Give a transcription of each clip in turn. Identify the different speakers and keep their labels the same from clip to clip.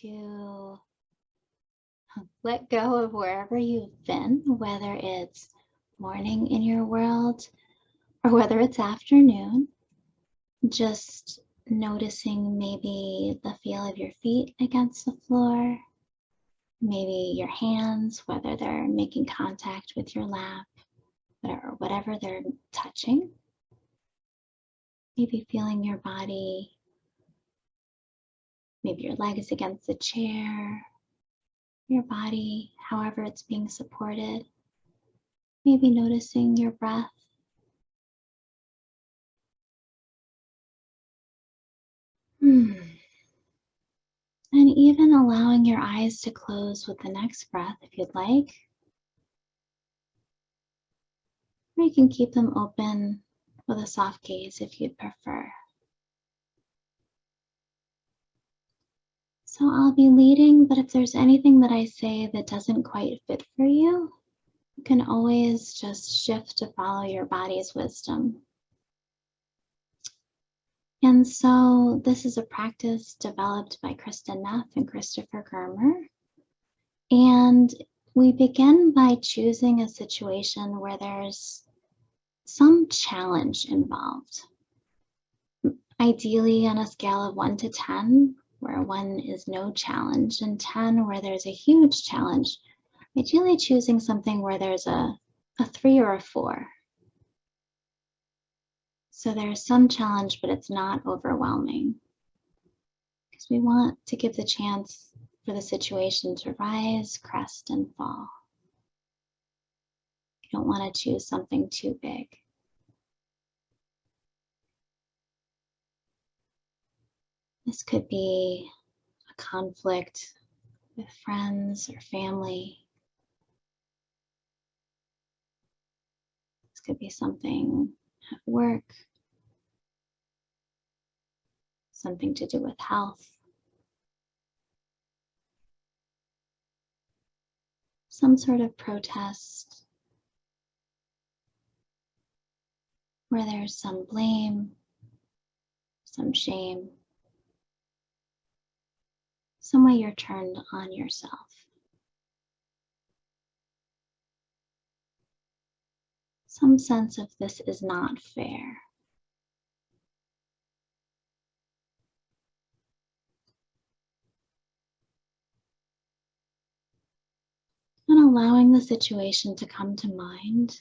Speaker 1: to let go of wherever you've been, whether it's morning in your world or whether it's afternoon. Just noticing maybe the feel of your feet against the floor, maybe your hands, whether they're making contact with your lap or whatever they're touching. Maybe feeling your body, maybe your legs against the chair, your body, however it's being supported. Maybe noticing your breath. And even allowing your eyes to close with the next breath if you'd like. Or you can keep them open with a soft gaze if you'd prefer. So I'll be leading, but if there's anything that I say that doesn't quite fit for you, you can always just shift to follow your body's wisdom. And so this is a practice developed by Kristen Neff and Christopher Germer. And we begin by choosing a situation where there's some challenge involved. Ideally on a scale of 1 to 10, where 1 is no challenge and 10 where there's a huge challenge. Ideally choosing something where there's a 3 or a 4. So there's some challenge, but it's not overwhelming. Because we want to give the chance for the situation to rise, crest, and fall. You don't want to choose something too big. This could be a conflict with friends or family. This could be something at work, something to do with health, some sort of protest where there's some blame, some shame, some way you're turned on yourself. Some sense of this is not fair. And allowing the situation to come to mind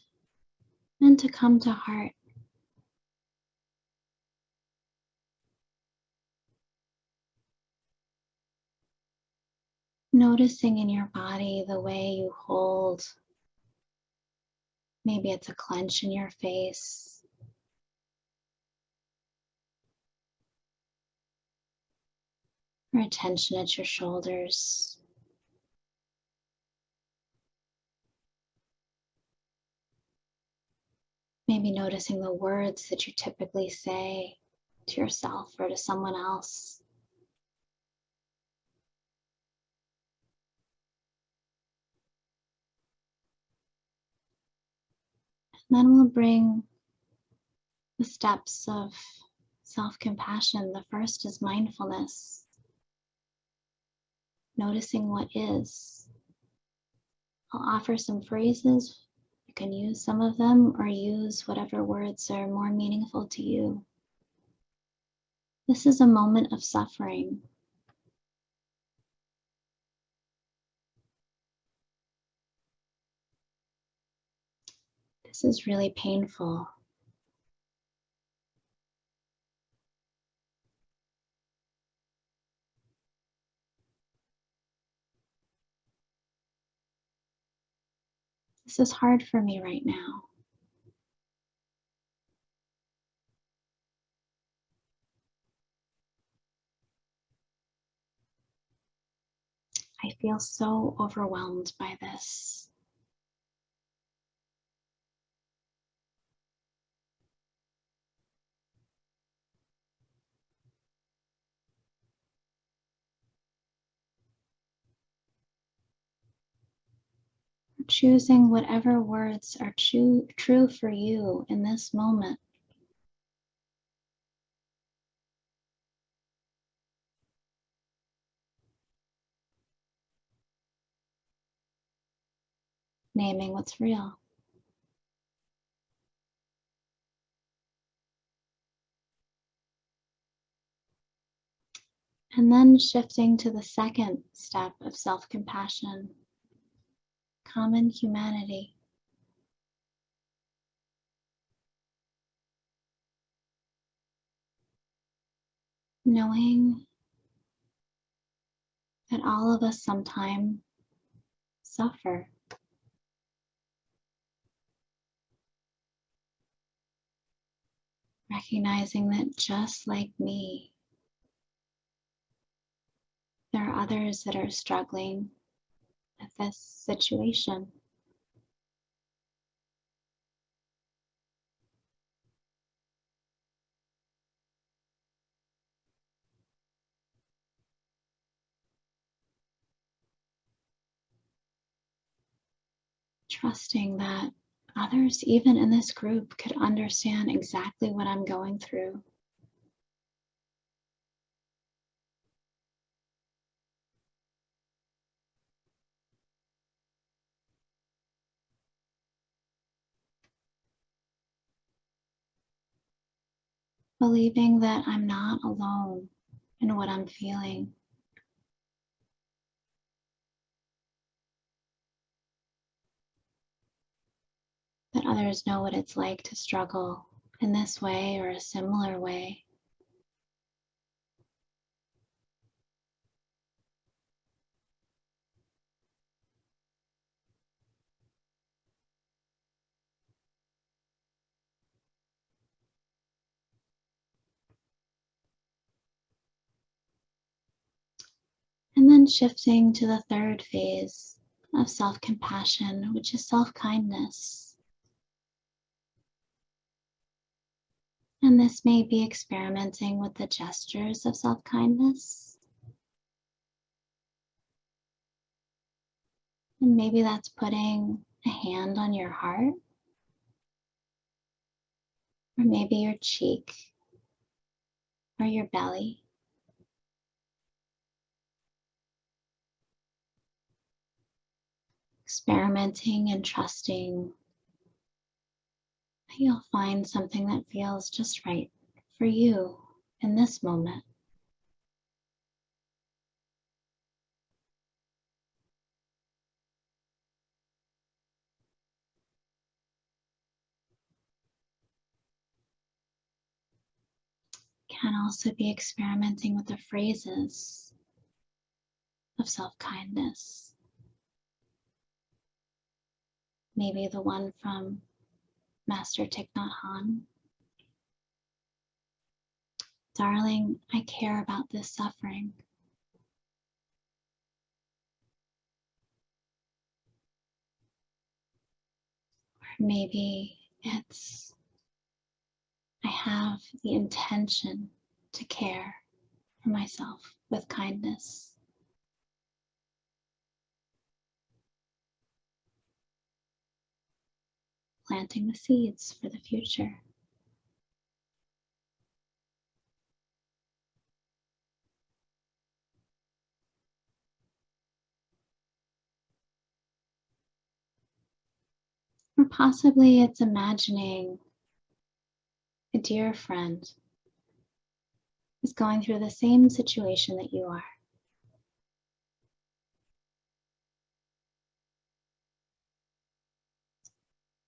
Speaker 1: and to come to heart. Noticing in your body the way you hold. Maybe it's a clench in your face. Or a tension at your shoulders. Maybe noticing the words that you typically say to yourself or to someone else. And then we'll bring the steps of self-compassion. The first is mindfulness. Noticing what is. I'll offer some phrases. You can use some of them or use whatever words are more meaningful to you. This is a moment of suffering. This is really painful. This is hard for me right now. I feel so overwhelmed by this. Choosing whatever words are true for you in this moment. naming what's real. And then shifting to the second step of self-compassion, common humanity. Knowing that all of us sometimes suffer. Recognizing that just like me, there are others that are struggling with this situation. Trusting that others, even in this group, could understand exactly what I'm going through. Believing that I'm not alone in what I'm feeling. That others know what it's like to struggle in this way or a similar way. And then shifting to the third phase of self-compassion, which is self-kindness. And this may be experimenting with the gestures of self-kindness. And maybe that's putting a hand on your heart, or maybe your cheek, or your belly. Experimenting and trusting that you'll find something that feels just right for you in this moment. Can also be experimenting with the phrases of self-kindness. Maybe the one from Master Thich Nhat Hanh. Darling, I care about this suffering. Or maybe it's, I have the intention to care for myself with kindness. Planting the seeds for the future. Or possibly it's imagining a dear friend is going through the same situation that you are.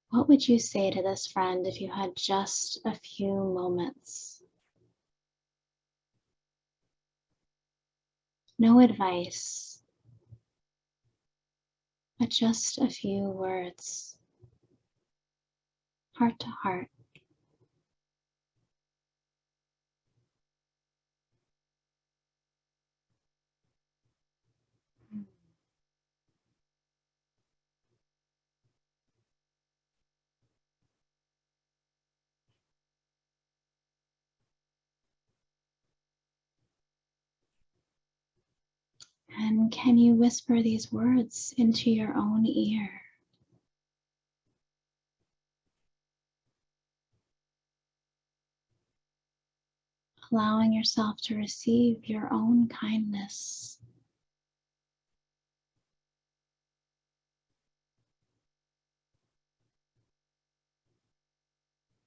Speaker 1: What would you say to this friend if you had just a few moments? No advice, but just a few words, heart to heart. And can you whisper these words into your own ear? Allowing yourself to receive your own kindness.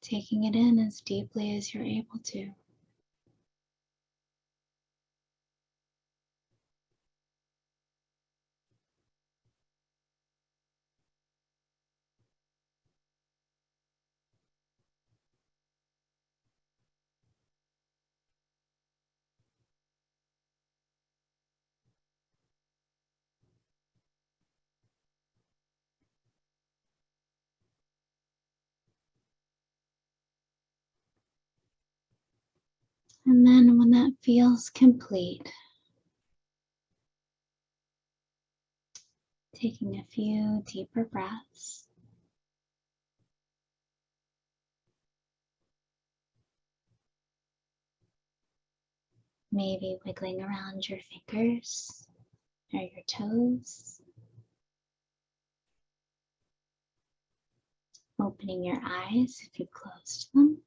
Speaker 1: taking it in as deeply as you're able to. And then when that feels complete, taking a few deeper breaths. Maybe wiggling around your fingers or your toes. Opening your eyes if you've closed them.